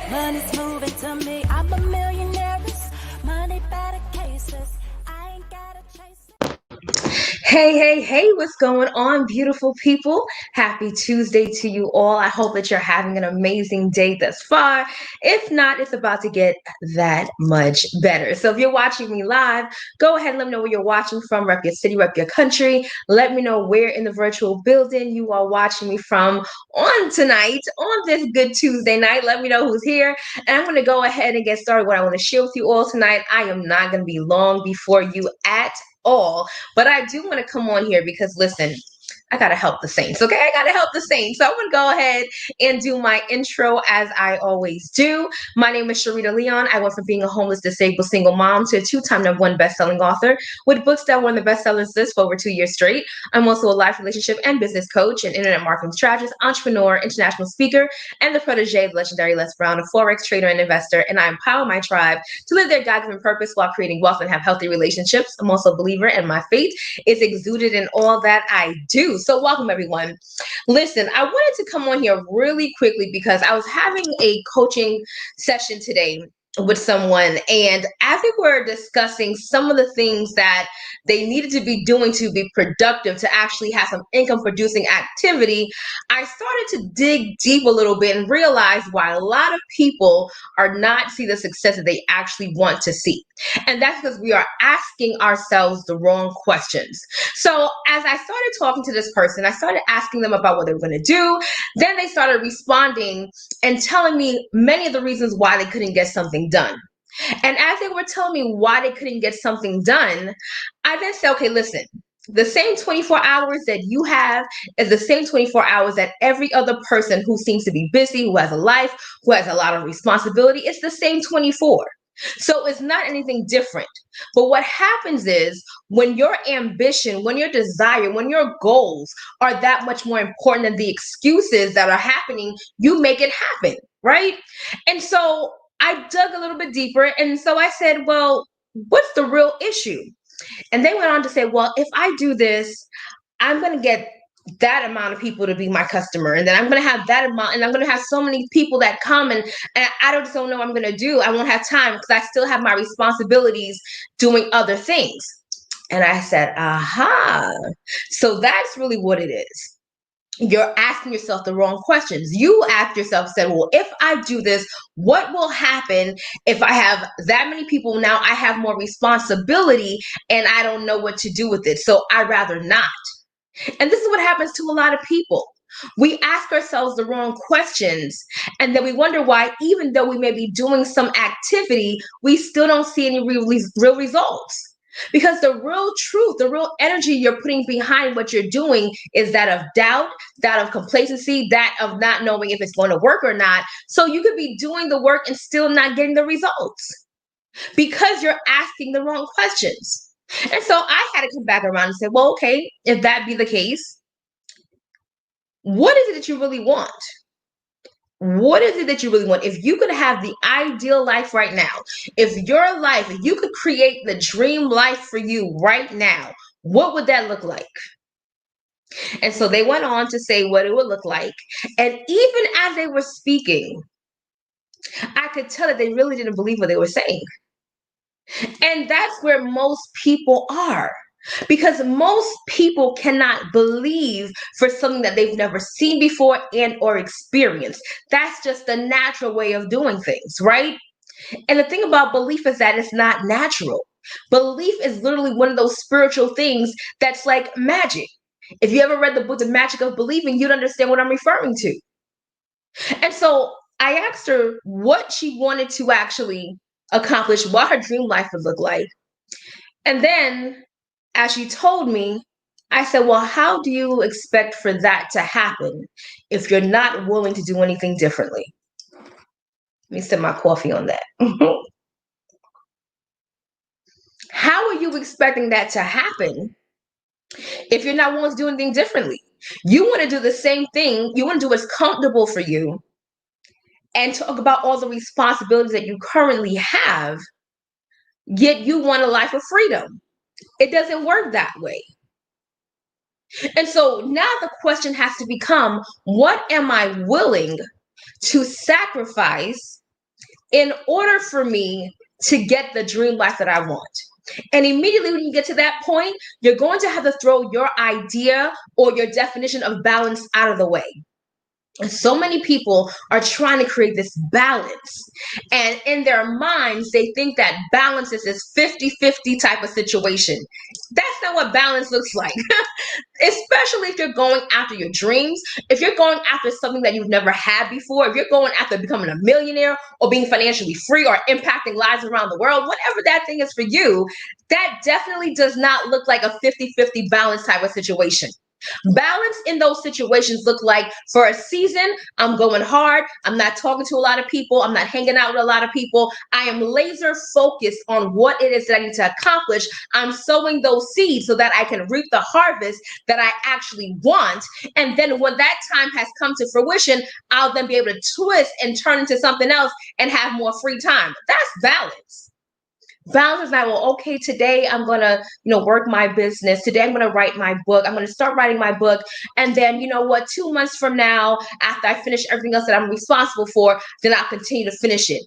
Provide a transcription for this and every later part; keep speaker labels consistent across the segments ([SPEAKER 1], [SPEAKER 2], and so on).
[SPEAKER 1] Money's moving to me. I'm a millionaire. Money better cases. I ain't gotta chase it.
[SPEAKER 2] Hey, what's going on, beautiful people? Happy Tuesday to you all. I hope that you're having an amazing day thus far. If not, it's about to get that much better. So if you're watching me live, go ahead and let me know where you're watching from. Rep your city, rep your country. Let me know where in the virtual building you are watching me from on tonight, on this good Tuesday night. Let me know who's here. And I'm going to go ahead and get started. What I want to share with you all tonight, I am not going to be long before you at all. But I do want to come on here because listen, I gotta help the saints, okay? I gotta help the saints. So I'm gonna go ahead and do my intro as I always do. My name is Sharita Leon. I went from being a homeless, disabled single mom to a two-time #1 best-selling author with books that were on the bestsellers list for over 2 years straight. I'm also a life relationship and business coach, an internet marketing strategist, entrepreneur, international speaker, and the protege of legendary Les Brown, a forex trader and investor. And I empower my tribe to live their God-given purpose while creating wealth and have healthy relationships. I'm also a believer, and my faith is exuded in all that I do. So welcome, everyone. Listen, I wanted to come on here really quickly because I was having a coaching session today with someone, and as we were discussing some of the things that they needed to be doing to be productive, to actually have some income producing activity, I started to dig deep a little bit and realize why a lot of people are not see the success that they actually want to see. And that's because we are asking ourselves the wrong questions. So as I started talking to this person, I started asking them about what they were going to do. Then they started responding and telling me many of the reasons why they couldn't get something done. And as they were telling me why they couldn't get something done, I then said, okay, listen, the same 24 hours that you have is the same 24 hours that every other person who seems to be busy, who has a life, who has a lot of responsibility, it's the same 24. So it's not anything different. But what happens is when your ambition, when your desire, when your goals are that much more important than the excuses that are happening, you make it happen, right? And so I dug a little bit deeper. And so I said, well, what's the real issue? And they went on to say, well, if I do this, I'm going to get that amount of people to be my customer. And then I'm going to have that amount, and I'm going to have so many people that come, and I don't know what I'm going to do. I won't have time because I still have my responsibilities doing other things. And I said, aha. So that's really what it is. You're asking yourself the wrong questions. You ask yourself, said, well, if I do this, what will happen if I have that many people? Now I have more responsibility and I don't know what to do with it. So I'd rather not. And this is what happens to a lot of people. We ask ourselves the wrong questions, and then we wonder why, even though we may be doing some activity, we still don't see any real results. Because the real truth, the real energy you're putting behind what you're doing is that of doubt, that of complacency, that of not knowing if it's going to work or not. So you could be doing the work and still not getting the results because you're asking the wrong questions. And so I had to come back around and say, well, okay, if that be the case, what is it that you really want? What is it that you really want? If you could have the ideal life right now, if your life, if you could create the dream life for you right now, what would that look like? And so they went on to say what it would look like. And even as they were speaking, I could tell that they really didn't believe what they were saying. And that's where most people are. Because most people cannot believe for something that they've never seen before and or experienced. That's just the natural way of doing things, right? And the thing about belief is that it's not natural. Belief is literally one of those spiritual things that's like magic. If you ever read the book The Magic of Believing, you'd understand what I'm referring to. And so I asked her what she wanted to actually accomplish, what her dream life would look like. And then as she told me, I said, well, how do you expect for that to happen if you're not willing to do anything differently? Let me sip my coffee on that. How are you expecting that to happen if you're not willing to do anything differently? You want to do the same thing. You want to do what's comfortable for you and talk about all the responsibilities that you currently have, yet you want a life of freedom. It doesn't work that way. And so now the question has to become, what am I willing to sacrifice in order for me to get the dream life that I want. And immediately when you get to that point, you're going to have to throw your idea or your definition of balance out of the way. And so many people are trying to create this balance. And in their minds, they think that balance is this 50-50 type of situation. That's not what balance looks like. Especially if you're going after your dreams, if you're going after something that you've never had before, if you're going after becoming a millionaire or being financially free or impacting lives around the world, whatever that thing is for you, that definitely does not look like a 50-50 balance type of situation. Balance in those situations look like for a season, I'm going hard. I'm not talking to a lot of people. I'm not hanging out with a lot of people. I am laser focused on what it is that I need to accomplish. I'm sowing those seeds so that I can reap the harvest that I actually want. And then when that time has come to fruition, I'll then be able to twist and turn into something else and have more free time. That's balance. Balance is not, well, okay, today I'm gonna, work my business. Today I'm gonna write my book. I'm gonna start writing my book. And then, you know what, 2 months from now, after I finish everything else that I'm responsible for, then I'll continue to finish it.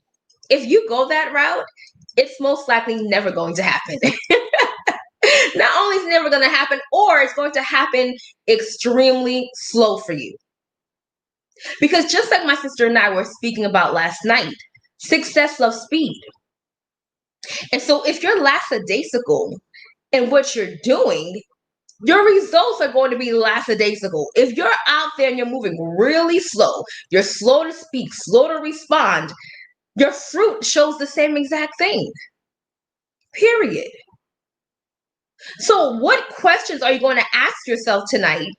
[SPEAKER 2] If you go that route, it's most likely never going to happen. Not only is it never going to happen, or it's going to happen extremely slow for you. Because just like my sister and I were speaking about last night, success loves speed. And so if you're lackadaisical in what you're doing, your results are going to be lackadaisical. If you're out there and you're moving really slow, you're slow to speak, slow to respond, your fruit shows the same exact thing. Period. So what questions are you going to ask yourself tonight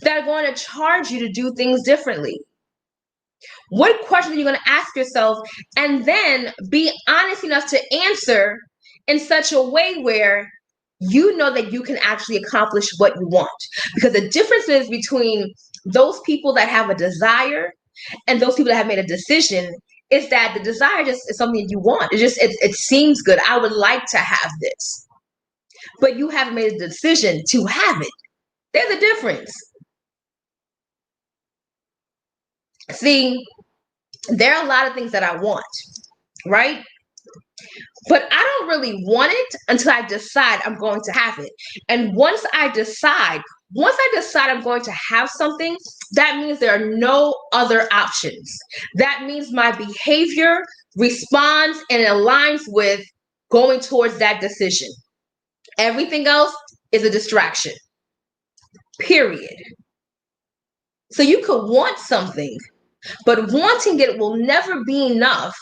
[SPEAKER 2] that are going to charge you to do things differently? What questions are you going to ask yourself and then be honest enough to answer in such a way where you know that you can actually accomplish what you want? Because the difference is between those people that have a desire and those people that have made a decision is that the desire just is something you want. It seems good. I would like to have this. But you haven't made a decision to have it. There's a difference. See, there are a lot of things that I want, right? But I don't really want it until I decide I'm going to have it. And once I decide I'm going to have something, that means there are no other options. That means my behavior responds and aligns with going towards that decision. Everything else is a distraction. Period. So you could want something, but wanting it will never be enough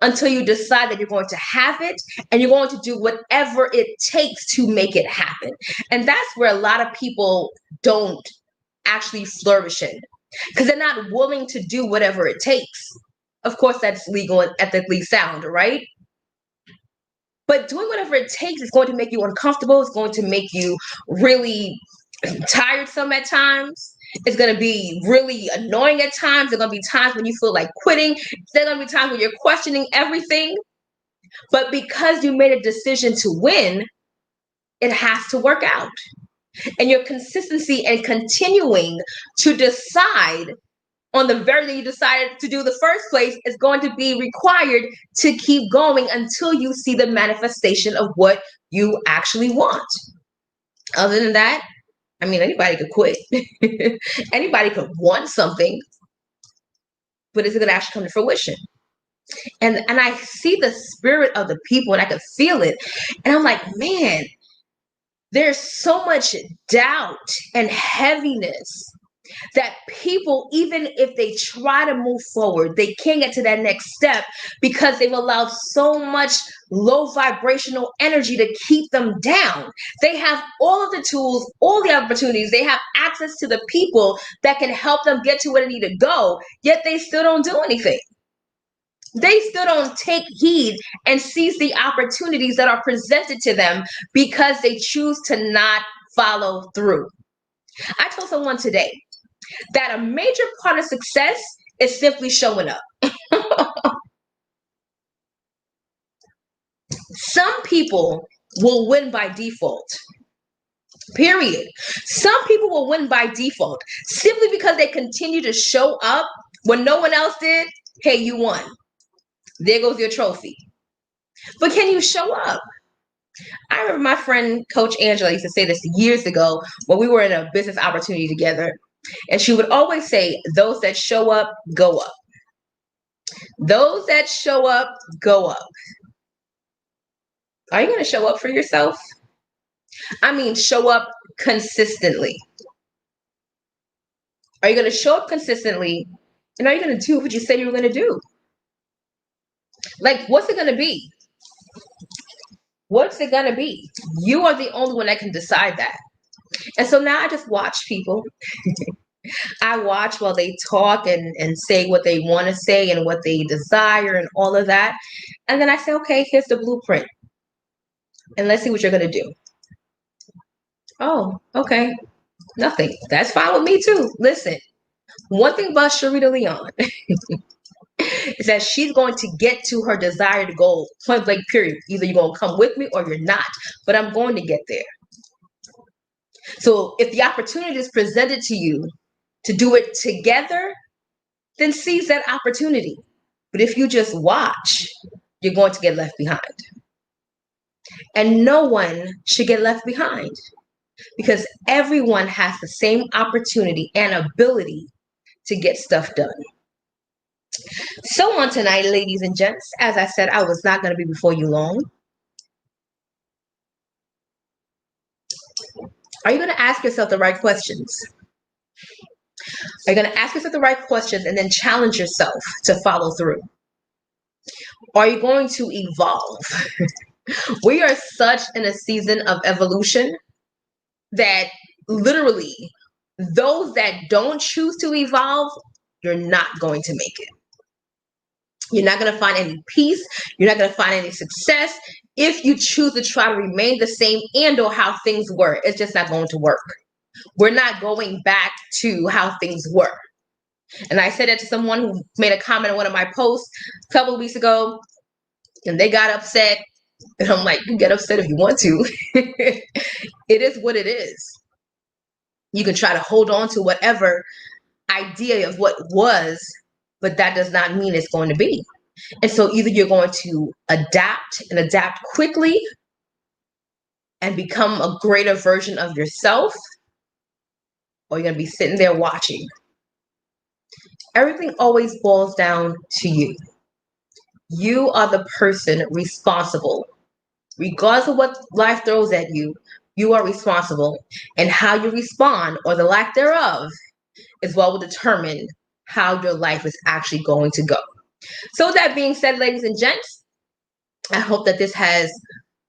[SPEAKER 2] until you decide that you're going to have it and you're going to do whatever it takes to make it happen. And that's where a lot of people don't actually flourish in, because they're not willing to do whatever it takes. Of course, that's legal and ethically sound, right? But doing whatever it takes is going to make you uncomfortable. It's going to make you really tiresome at times. It's going to be really annoying at times. There's going to be times when you feel like quitting. There's going to be times when you're questioning everything. But because you made a decision to win, it has to work out. And your consistency and continuing to decide on the very thing you decided to do the first place is going to be required to keep going until you see the manifestation of what you actually want. Other than that, I mean, anybody could quit. Anybody could want something, but is it going to actually come to fruition? And I see the spirit of the people and I could feel it. And I'm like, man, there's so much doubt and heaviness that people, even if they try to move forward, they can't get to that next step because they've allowed so much low vibrational energy to keep them down. They have all of the tools, all the opportunities, they have access to the people that can help them get to where they need to go, yet they still don't do anything. They still don't take heed and seize the opportunities that are presented to them because they choose to not follow through. I told someone today that a major part of success is simply showing up. Some people will win by default. Period. Some people will win by default simply because they continue to show up when no one else did. Hey, you won. There goes your trophy. But can you show up? I remember my friend Coach Angela used to say this years ago when we were in a business opportunity together. And she would always say, those that show up, go up. Those that show up, go up. Are you going to show up for yourself? I mean, show up consistently. Are you going to show up consistently? And are you going to do what you said you were going to do? Like, what's it going to be? What's it going to be? You are the only one that can decide that. And so now I just watch people. I watch while they talk and say what they want to say and what they desire and all of that. And then I say, okay, here's the blueprint. And let's see what you're going to do. Oh, okay. Nothing. That's fine with me too. Listen, one thing about Sharita Leon is that she's going to get to her desired goal, point blank period. Either you're going to come with me or you're not, but I'm going to get there. So if the opportunity is presented to you to do it together, then seize that opportunity. But if you just watch, you're going to get left behind. And no one should get left behind because everyone has the same opportunity and ability to get stuff done. So on tonight, ladies and gents, as I said, I was not going to be before you long. Are you going to ask yourself the right questions? Are you going to ask yourself the right questions and then challenge yourself to follow through? Are you going to evolve? We are such in a season of evolution that literally those that don't choose to evolve, you're not going to make it. You're not going to find any peace. You're not going to find any success if you choose to try to remain the same and or how things were. It's just not going to work. We're not going back to how things were. And I said that to someone who made a comment on one of my posts a couple of weeks ago, and they got upset. And I'm like, you get upset if you want to. It is what it is. You can try to hold on to whatever idea of what was, but that does not mean it's going to be. And so either you're going to adapt and adapt quickly and become a greater version of yourself, or you're going to be sitting there watching. Everything always boils down to you. You are the person responsible. Regardless of what life throws at you, you are responsible. And how you respond, or the lack thereof, is what will determine how your life is actually going to go. So with that being said, ladies and gents, I hope that this has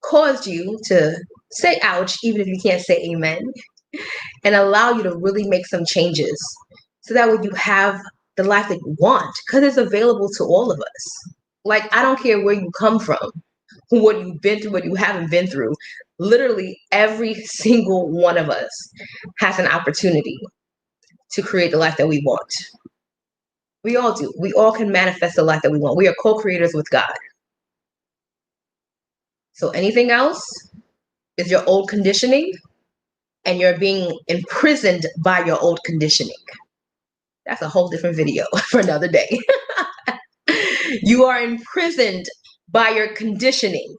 [SPEAKER 2] caused you to say ouch, even if you can't say amen, and allow you to really make some changes so that way you have the life that you want, because it's available to all of us. Like, I don't care where you come from, what you've been through, what you haven't been through. Literally every single one of us has an opportunity to create the life that we want. We all do. We all can manifest the life that we want. We are co-creators with God. So anything else is your old conditioning, and you're being imprisoned by your old conditioning. That's a whole different video for another day. You are imprisoned by your conditioning.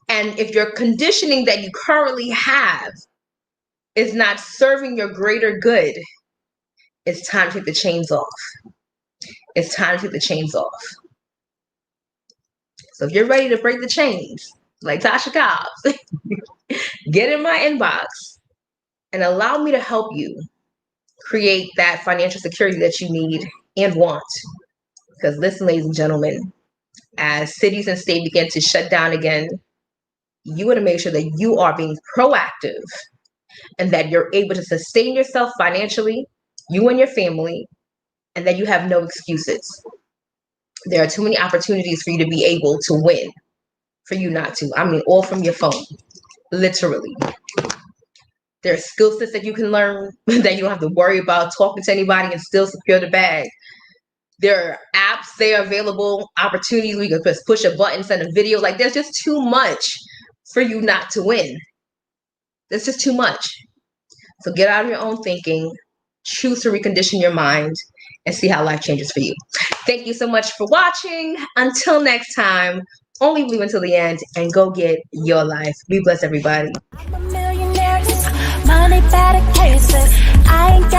[SPEAKER 2] And if your conditioning that you currently have is not serving your greater good, it's time to take the chains off. It's time to take the chains off. So if you're ready to break the chains, like Tasha Cobbs, get in my inbox and allow me to help you create that financial security that you need and want. Because listen, ladies and gentlemen, as cities and states begin to shut down again, you want to make sure that you are being proactive and that you're able to sustain yourself financially, you and your family, and that you have no excuses. There are too many opportunities for you to be able to win, for you not to. I mean, all from your phone, literally. There are skill sets that you can learn that you don't have to worry about talking to anybody and still secure the bag. There are apps, they are available, opportunities where you can just push a button, send a video. Like, there's just too much for you not to win. There's just too much. So get out of your own thinking, choose to recondition your mind, and see how life changes for you. Thank you so much for watching. Until next time, only believe until the end and go get your life. Be blessed, everybody.
[SPEAKER 1] I'm a millionaire, money better cases. I ain't got